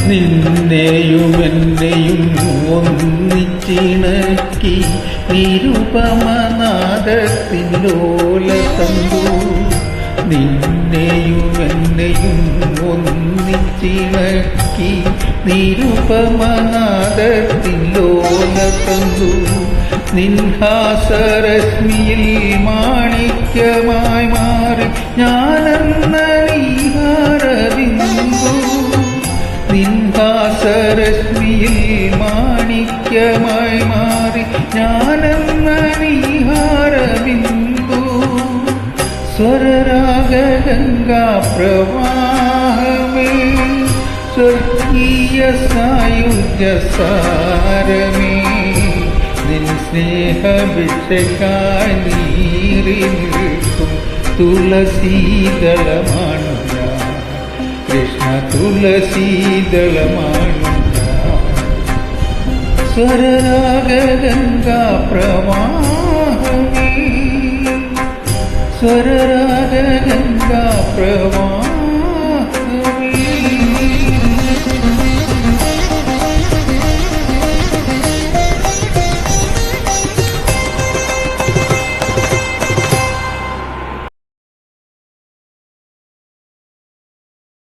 നിന്നെയും എന്നെയും ഒന്നിച്ചിണക്കി നിരുപമനാദത്തിലോലതന്തു. നിന്നെയും എന്നെയും ഒന്നിച്ചിണക്കി നിരുപമനാദത്തിലോലതന്തു. നിൻഹാസരശ്മിയിൽ മാണിക്യമായി മാറി ഞാനെന്ന നീഹാരബിന്ദു. നിൻഹാസരശ്മിയിൽ മാണിക്യമായി മാറി ഞാനെന്ന നീഹാരബിന്ദു. സ്വരരാഗഗംഗാ പ്രവാഹമേ സ്വർഗീയ സായുജ്യസാരമേ നിൻ സ്നേഹഭിക്ഷക്കായി നീറി നിൽക്കും തുളസീദളമാണു ഞാൻ കൃഷ്ണ, തുളസീദളമാണു ഞാൻ. സ്വരരാഗഗംഗാ പ്രവാഹമേ സ്വരരാഗഗംഗാ പ്രവാഹമേ